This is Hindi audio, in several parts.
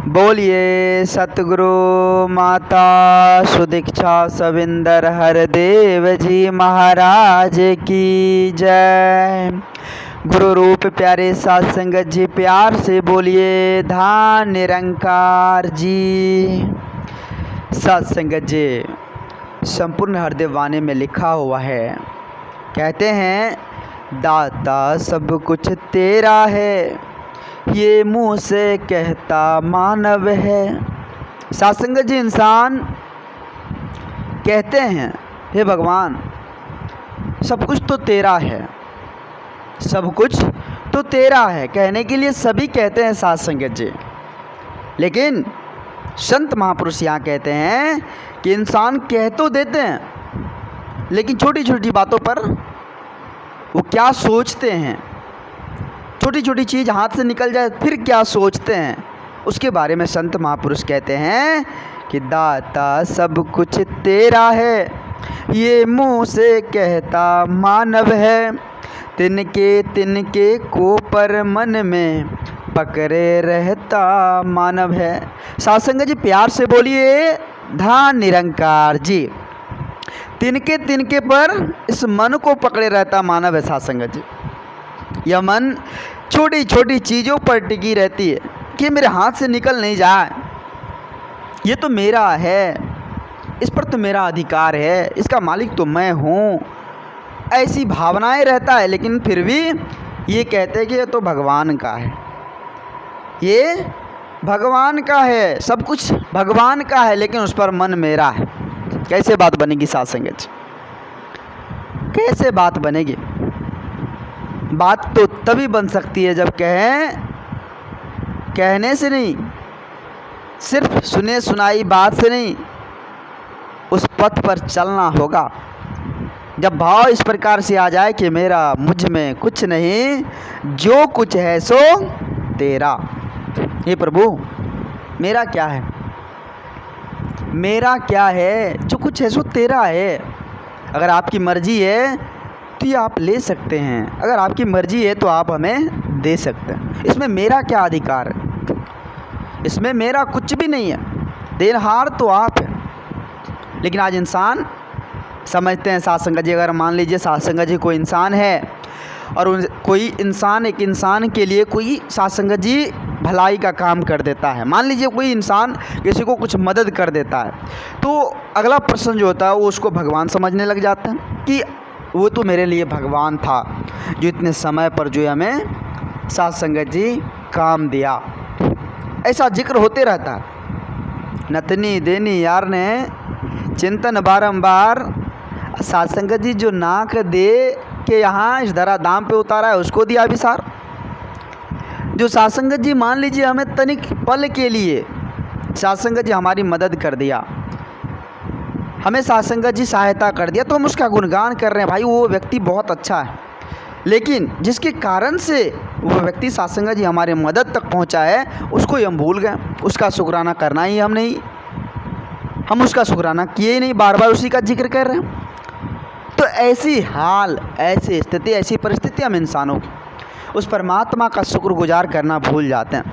बोलिए सतगुरु माता सुदीक्षा सविंदर हरदेव जी महाराज की जय। गुरु रूप प्यारे साध संगत जी प्यार से बोलिए धाम निरंकार जी। साध संगत जी संपूर्ण हरदेव वाणी में लिखा हुआ है, कहते हैं दाता सब कुछ तेरा है, ये मुँह से कहता मानव है। साध संगत जी इंसान कहते हैं हे भगवान सब कुछ तो तेरा है, सब कुछ तो तेरा है, कहने के लिए सभी कहते हैं साध संगत जी। लेकिन संत महापुरुष यहाँ कहते हैं कि इंसान कह तो देते हैं, लेकिन छोटी छोटी बातों पर वो क्या सोचते हैं, छोटी छोटी चीज़ हाथ से निकल जाए फिर क्या सोचते हैं, उसके बारे में संत महापुरुष कहते हैं कि दाता सब कुछ तेरा है, ये मुँह से कहता मानव है, तिनके तिनके को पर मन में पकड़े रहता मानव है। साध संगत जी प्यार से बोलिए धाम निरंकार जी। तिनके तिनके पर इस मन को पकड़े रहता मानव है। साध संगत जी यह मन छोटी छोटी चीज़ों पर टिकी रहती है कि मेरे हाथ से निकल नहीं जाए, ये तो मेरा है, इस पर तो मेरा अधिकार है, इसका मालिक तो मैं हूँ, ऐसी भावनाएं रहता है। लेकिन फिर भी ये कहते हैं कि ये तो भगवान का है, ये भगवान का है, सब कुछ भगवान का है, लेकिन उस पर मन मेरा है। कैसे बात बनेगी साध संगत जी, कैसे बात बनेगी? बात तो तभी बन सकती है जब कहने से नहीं, सिर्फ सुने सुनाई बात से नहीं, उस पथ पर चलना होगा। जब भाव इस प्रकार से आ जाए कि मेरा मुझ में कुछ नहीं, जो कुछ है सो तेरा। हे प्रभु मेरा क्या है, मेरा क्या है, जो कुछ है सो तेरा है। अगर आपकी मर्जी है तो ये आप ले सकते हैं, अगर आपकी मर्जी है तो आप हमें दे सकते हैं, इसमें मेरा क्या अधिकार है, इसमें मेरा कुछ भी नहीं है, देनहार तो आप है। लेकिन आज इंसान समझते हैं साध संगत जी, अगर मान लीजिए साध संगत जी कोई इंसान है और कोई इंसान एक इंसान के लिए कोई साध संगत जी भलाई का काम कर देता है, मान लीजिए कोई इंसान किसी को कुछ मदद कर देता है, तो अगला प्रश्न जो होता है वो उसको भगवान समझने लग जाता है कि वो तो मेरे लिए भगवान था जो इतने समय पर जो हमें साध संगत जी काम दिया। ऐसा जिक्र होते रहता है। नतनी देनी यार ने चिंतन बारंबार, साध संगत जी जो नाक दे के यहाँ इस धरा दाम पे उतारा है उसको दिया अभिसार। जो साध संगत जी मान लीजिए हमें तनिक पल के लिए साध संगत जी हमारी मदद कर दिया, हमें साध संगत जी सहायता कर दिया, तो हम उसका गुणगान कर रहे हैं, भाई वो व्यक्ति बहुत अच्छा है। लेकिन जिसके कारण से वो व्यक्ति साध संगत जी हमारे मदद तक पहुंचा है उसको ही हम भूल गए, उसका शुक्राना करना ही हम उसका शुक्राना किए ही नहीं, बार बार उसी का जिक्र कर रहे हैं। तो ऐसी हाल, ऐसी स्थिति, ऐसी परिस्थिति हम इंसानों की उस परमात्मा का शुक्रगुजार करना भूल जाते हैं,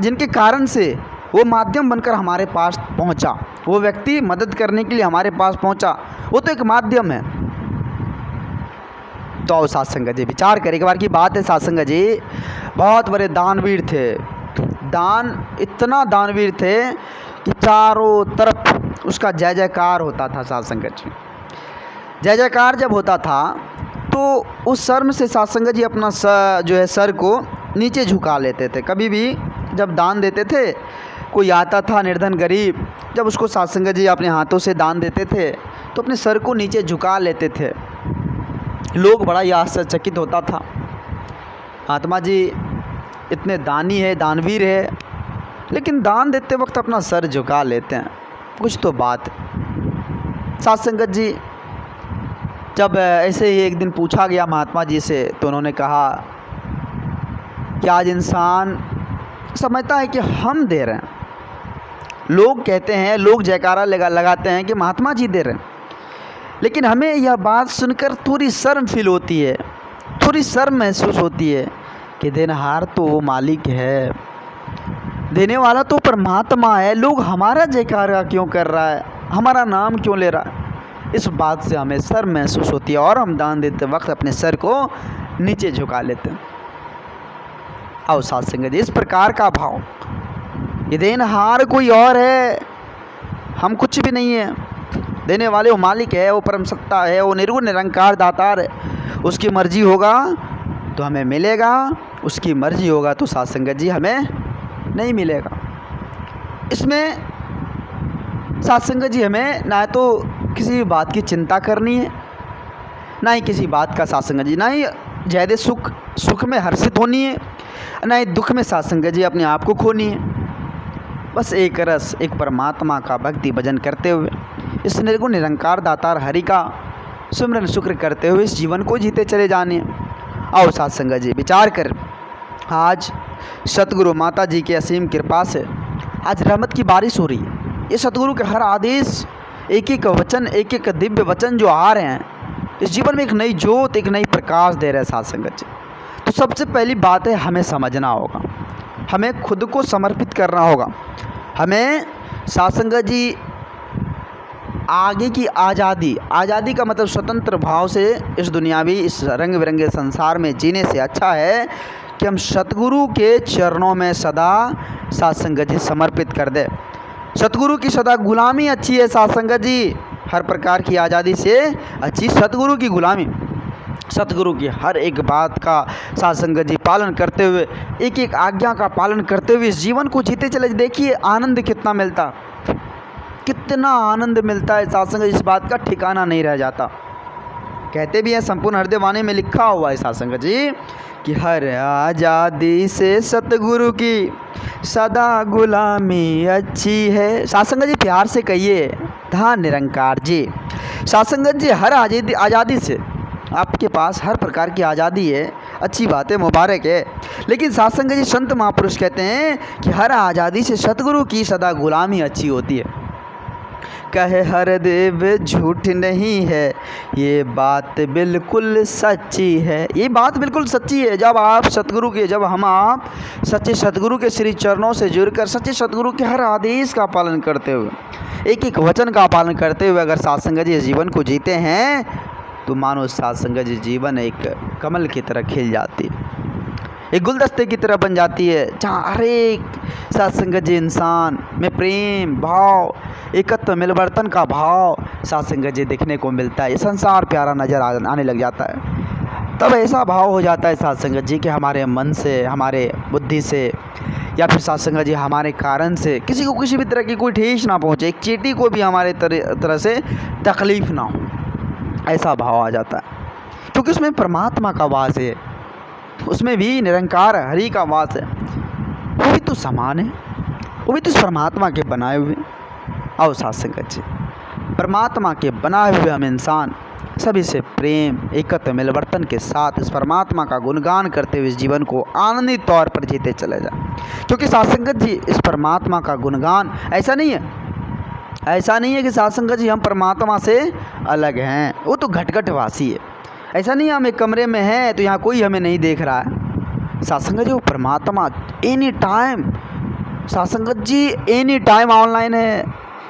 जिनके कारण से वो माध्यम बनकर हमारे पास पहुंचा, वो व्यक्ति मदद करने के लिए हमारे पास पहुंचा, वो तो एक माध्यम है। तो आओ साध संगत जी विचार करें। एक बार की बात है, साध संगत जी बहुत बड़े दानवीर थे, इतना दानवीर थे कि चारों तरफ उसका जय जयकार होता था। साध संगत जी जय जयकार जब होता था तो उस शर्म से साध संगत जी अपना सर को नीचे झुका लेते थे। कभी भी जब दान देते थे, कोई आता था निर्धन गरीब, जब उसको साध संगत जी अपने हाथों से दान देते थे तो अपने सर को नीचे झुका लेते थे। लोग बड़ा ही आश्चर्यचकित होता था, महात्मा जी इतने दानी है, दानवीर है, लेकिन दान देते वक्त अपना सर झुका लेते हैं, कुछ तो बात है। साध संगत जी जब ऐसे ही एक दिन पूछा गया महात्मा जी से, तो उन्होंने कहा कि आज इंसान समझता है कि हम दे रहे हैं, लोग कहते हैं, लोग जयकारा लगाते हैं कि महात्मा जी दे रहे हैं, लेकिन हमें यह बात सुनकर थोड़ी शर्म फील होती है, थोड़ी शर्म महसूस होती है कि देनहार तो वो मालिक है, देने वाला तो परमात्मा है, लोग हमारा जयकारा क्यों कर रहा है, हमारा नाम क्यों ले रहा है। इस बात से हमें शर्म महसूस होती है और हम दान देते वक्त अपने सर को नीचे झुका लेते हैं। आओ साथ संगत जी, इस प्रकार का भाव, ये देनहार कोई और है, हम कुछ भी नहीं है। देने वाले वो मालिक है, वो परम सत्ता है, वो निर्गुण निरंकार दातार है। उसकी मर्जी होगा तो हमें मिलेगा, उसकी मर्जी होगा तो साथ संगत जी हमें नहीं मिलेगा। इसमें साथ संगत जी हमें ना तो किसी बात की चिंता करनी है, ना ही किसी बात का साथ संगत जी, ना ही ज़्यादा सुख में हर्षित होनी है, ना ही दुख में साथ संगत जी अपने आप को खोनी है। बस एक रस, एक परमात्मा का भक्ति भजन करते हुए, इस निर्गुण निरंकार दातार हरि का सुमरन शुक्र करते हुए इस जीवन को जीते चले जाने। आओ साथ संगत जी विचार कर, आज सतगुरु माता जी की असीम कृपा से आज रहमत की बारिश हो रही है। ये सतगुरु के हर आदेश, एक एक वचन, एक एक दिव्य वचन जो आ रहे हैं, इस जीवन में एक नई ज्योत, एक नई प्रकाश दे रहे हैं साथ संगत जी। तो सबसे पहली बात है, हमें समझना होगा, हमें खुद को समर्पित करना होगा। हमें साथ संगत जी आगे की आज़ादी का मतलब स्वतंत्र भाव से इस दुनियावी, इस रंग बिरंगे संसार में जीने से अच्छा है कि हम सतगुरु के चरणों में सदा साथ संगत जी समर्पित कर दे। सतगुरु की सदा गुलामी अच्छी है साथ संगत जी, हर प्रकार की आज़ादी से अच्छी सतगुरु की गुलामी। सतगुरु की हर एक बात का साथ संगत जी पालन करते हुए, एक एक आज्ञा का पालन करते हुए इस जीवन को जीते चले। देखिए आनंद कितना मिलता, कितना आनंद मिलता है साथ संगत, इस बात का ठिकाना नहीं रह जाता। कहते भी हैं, संपूर्ण हृदय वाणी में लिखा हुआ है साथ संगत जी कि हर आज़ादी से सतगुरु की सदा गुलामी अच्छी है। साथ संगत जी प्यार से कहिए, धन निरंकार जी। साथ संगत जी हर आज़ादी से, आपके पास हर प्रकार की आज़ादी है, अच्छी बात है, मुबारक है। लेकिन साथ संगत जी संत महापुरुष कहते हैं कि हर आज़ादी से सतगुरु की सदा गुलामी अच्छी होती है। कहे हर देव झूठ नहीं है, ये बात बिल्कुल सच्ची है। ये बात बिल्कुल सच्ची है। जब हम आप सच्चे सतगुरु के श्री चरणों से जुड़कर सच्चे सतगुरु के हर आदेश का पालन करते हुए, एक एक वचन का पालन करते हुए अगर साथ संगत जी जीवन को जीते हैं तो मानो साथ संगत जी जीवन एक कमल की तरह खिल जाती है, एक गुलदस्ते की तरह बन जाती है, जहाँ हर एक साथ संगत जी इंसान में प्रेम भाव, एकत्व मिलवर्तन का भाव साथ संगत जी देखने को मिलता है। ये संसार प्यारा नज़र आने लग जाता है। तब ऐसा भाव हो जाता है साथ संगत जी कि हमारे मन से, हमारे बुद्धि से, या फिर साथ संगत जी हमारे कारण से किसी को किसी भी तरह की कोई ठेस ना पहुँचे, एक चींटी को भी हमारे तरह से तकलीफ़ ना हो, ऐसा भाव आ जाता है। क्योंकि उसमें परमात्मा का वास है, उसमें भी निरंकार हरि का वास है। वो भी तो समान है, वो भी तो इस परमात्मा के बनाए हुए। आओ साथ संगत जी, परमात्मा के बनाए हुए हम इंसान सभी से प्रेम, एकत्व मिलवर्तन के साथ इस परमात्मा का गुणगान करते हुए इस जीवन को आनंदित तौर पर जीते चले जाए। क्योंकि साथ संगत जी इस परमात्मा का गुणगान ऐसा नहीं है कि साथ संगत जी हम परमात्मा से अलग हैं, वो तो घट वासी है। ऐसा नहीं है हम एक कमरे में हैं तो यहाँ कोई हमें नहीं देख रहा है। साथ संगत जी वो परमात्मा एनी टाइम, साथ संगत जी एनी टाइम ऑनलाइन है।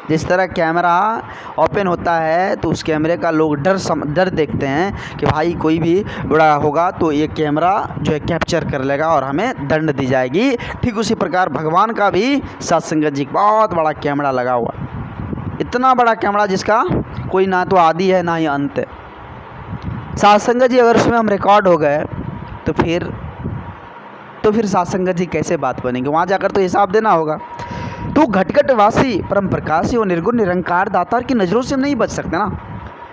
जिस तरह कैमरा ओपन होता है तो उस कैमरे का लोग डर देखते हैं कि भाई कोई भी बड़ा होगा तो ये कैमरा जो है कैप्चर कर लेगा और हमें दंड दी जाएगी। ठीक उसी प्रकार भगवान का भी साथ संगत जी बहुत बड़ा कैमरा लगा हुआ, इतना बड़ा कैमरा जिसका कोई ना तो आदि है ना ही अंत है। साथ संगत जी अगर उसमें हम रिकॉर्ड हो गए तो फिर साथ संगत जी कैसे बात बनेंगे, वहाँ जाकर तो हिसाब देना होगा। तो घट वासी परम प्रकाशी और निर्गुण निरंकार दातार की नज़रों से हम नहीं बच सकते ना।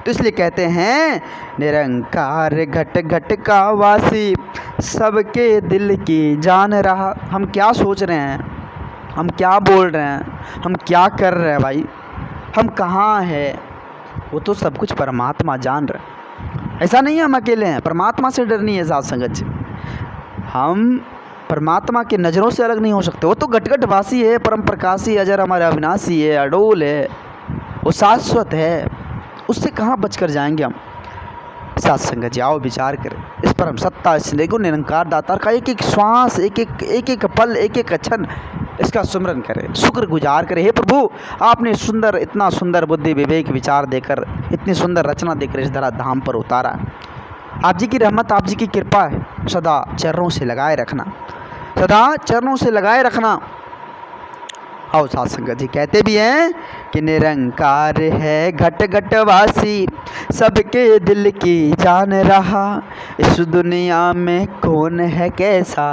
तो इसलिए कहते हैं निरंकार घट का वासी, सबके दिल की जान रहा। हम क्या सोच रहे हैं, हम क्या बोल रहे हैं, हम क्या कर रहे हैं भाई, हम कहाँ हैं, वो तो सब कुछ परमात्मा जान रहे। ऐसा नहीं है हम अकेले हैं, परमात्मा से डर नहीं है साथ संगत जी। हम परमात्मा के नज़रों से अलग नहीं हो सकते। वो तो घट वासी है, परम प्रकाशी, अजर हमारा अविनाशी है, अडोल है, वो शाश्वत है, उससे कहाँ बचकर जाएंगे हम। साथ संगत जी आओ विचार करें इस परम सत्ता, इस निर्गुण निरंकार दातार का एक एक श्वास, एक एक पल, एक एक क्षण इसका सुमरन करें, शुक्रगुजार करें। हे प्रभु, आपने सुंदर, इतना सुंदर बुद्धि विवेक विचार देकर, इतनी सुंदर रचना देकर इस धरा धाम पर उतारा। आप जी की रहमत, आप जी की कृपा है, सदा चरणों से लगाए रखना, सदा चरणों से लगाए रखना। और साथ संगत जी कहते भी हैं कि निरंकार है घट घट वासी, सबके दिल की जान रहा, इस दुनिया में कौन है कैसा,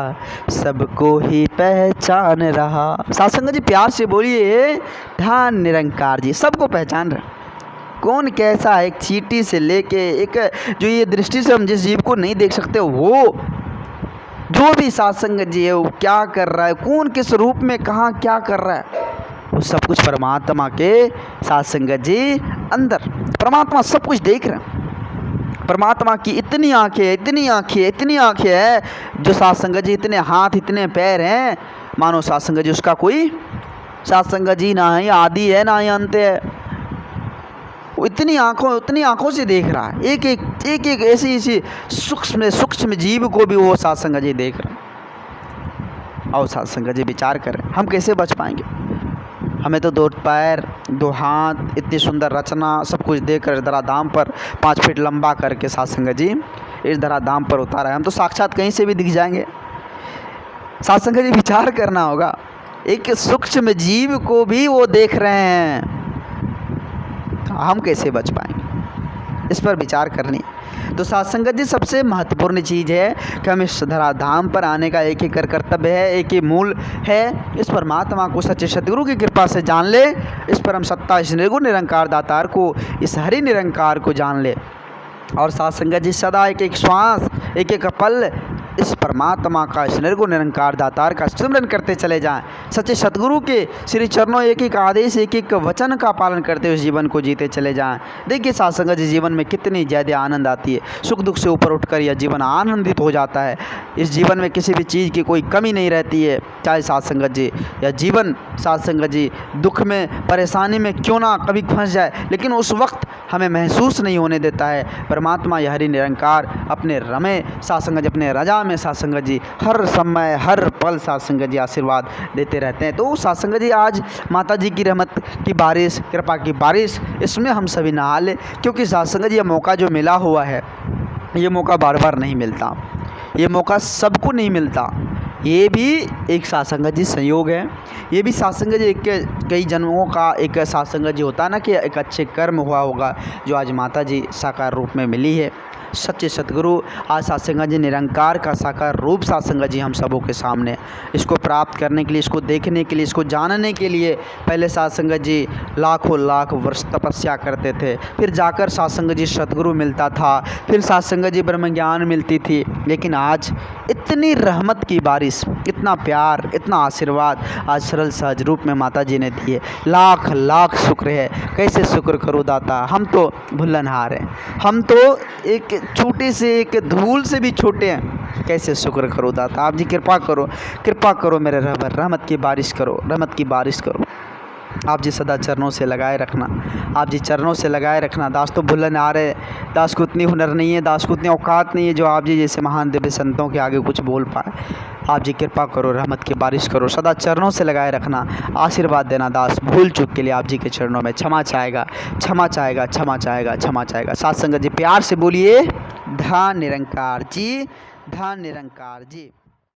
सबको ही पहचान रहा। साथ संगत जी प्यार से बोलिए, ध्यान निरंकार जी सबको पहचान रहा, कौन कैसा है। एक चींटी से लेके एक जो ये दृष्टि से हम जिस जीव को नहीं देख सकते, वो जो भी साथ संगत जी है वो क्या कर रहा है, कौन किस रूप में कहाँ क्या कर रहा है, वो सब कुछ परमात्मा के साथ संगत जी अंदर। परमात्मा सब कुछ देख रहे हैं। परमात्मा की इतनी आंखें, इतनी आंखें, इतनी आंखें है, जो साथ संगत जी इतने हाथ, इतने पैर हैं, मानो साथ संगत जी उसका कोई साथ संगत जी ना ही आदि है ना ही अंत है। वो इतनी आंखों से देख रहा है, एक एक ऐसी सूक्ष्म जीव को भी वो साथ संगत जी देख रहे हैं। और साथ संगत जी विचार करें, हम कैसे बच पाएंगे। हमें तो 2 पैर 2 हाथ, इतनी सुंदर रचना सब कुछ देकर इस धराधाम पर 5 फीट लंबा करके साथ संगत जी इस धराधाम पर उतारा है। हम तो साक्षात कहीं से भी दिख जाएंगे। साथ संगत जी विचार करना होगा, एक सूक्ष्म जीव को भी वो देख रहे हैं, हम कैसे बच पाएंगे, इस पर विचार करनी। तो साथ संगत जी सबसे महत्वपूर्ण चीज़ है कि हम इस धराधाम पर आने का एक ही कर्तव्य है, एक ही मूल है। इस परमात्मा को सच्चे सतगुरु की कृपा से जान ले, इस परम सत्ता, इस निर्गुण निरंकार दातार को, इस हरि निरंकार को जान ले। और साथ संगत जी सदा एक एक श्वास, एक एक पल इस परमात्मा का, इस निर्गुण निरंकार दातार का स्मरण करते चले जाएं। सच्चे सतगुरु के श्री चरणों एक एक आदेश, एक एक वचन का पालन करते हुए जीवन को जीते चले जाएं। देखिए साथ संगत जी जीवन में कितनी ज़्यादा आनंद आती है। सुख दुख से ऊपर उठकर यह जीवन आनंदित हो जाता है। इस जीवन में किसी भी चीज़ की कोई कमी नहीं रहती है। चाहे साथ संगत जी यह जीवन साथ संगत जी दुख में, परेशानी में क्यों ना कभी फंस जाए, लेकिन उस वक्त हमें महसूस नहीं होने देता है। परमात्मा यह हरि निरंकार अपने रमे साथ संगत जी, अपने रजा में साथ संगत जी हर समय हर पल साथ संगत जी आशीर्वाद देते रहते हैं। तो साथ संगत जी आज माता जी की रहमत की बारिश, कृपा की बारिश, इसमें हम सभी नहा लें, क्योंकि साथ संगत जी यह मौका जो मिला हुआ है, ये मौका बार बार नहीं मिलता, ये मौका सबको नहीं मिलता। ये भी एक साथ संगत जी संयोग है। ये भी साथ संगत जी कई जन्मों का एक साथ संगत जी होता है ना, कि एक अच्छे कर्म हुआ होगा जो आज माता जी साकार रूप में मिली है। सच्चे सतगुरु आज साथ संगत जी निरंकार का साकार रूप साथ संगत जी हम सबों के सामने। इसको प्राप्त करने के लिए, इसको देखने के लिए, इसको जानने के लिए पहले साथ संगत जी लाखों लाख वर्ष तपस्या करते थे, फिर जाकर साथ संगत जी सतगुरु मिलता था, फिर साथ संगत जी ब्रह्म ज्ञान मिलती थी। लेकिन आज इतनी रहमत की बारिश, इतना प्यार, इतना आशीर्वाद आज सरल सहज रूप में माता जी ने दिए। लाख लाख शुक्र है। कैसे शुक्र करूँ दाता, हम तो भुल्लनहार हैं, हम तो एक छोटे से एक धूल से भी छोटे हैं। कैसे शुक्र करो दाता, आप जी कृपा करो, कृपा करो मेरे रहबर, रहमत की बारिश करो, रहमत की बारिश करो। आप जी सदा चरणों से लगाए रखना, आप जी चरणों से लगाए रखना। दास तो भुल्लन आ रहे, दास को उतनी हुनर नहीं है, दास को उतनी औकात नहीं है जो आप जी जैसे महान दिव्य संतों के आगे कुछ बोल पाए। आप जी कृपा करो, रहमत की बारिश करो, सदा चरणों से लगाए रखना, आशीर्वाद देना। दास भूल चूक के लिए आप जी के चरणों में क्षमा चाहेगा, क्षमा चाहेगा, क्षमा चाहेगा, क्षमा चाहेगा। साथ संगत जी प्यार से बोलिए, धन निरंकार जी, धन निरंकार जी।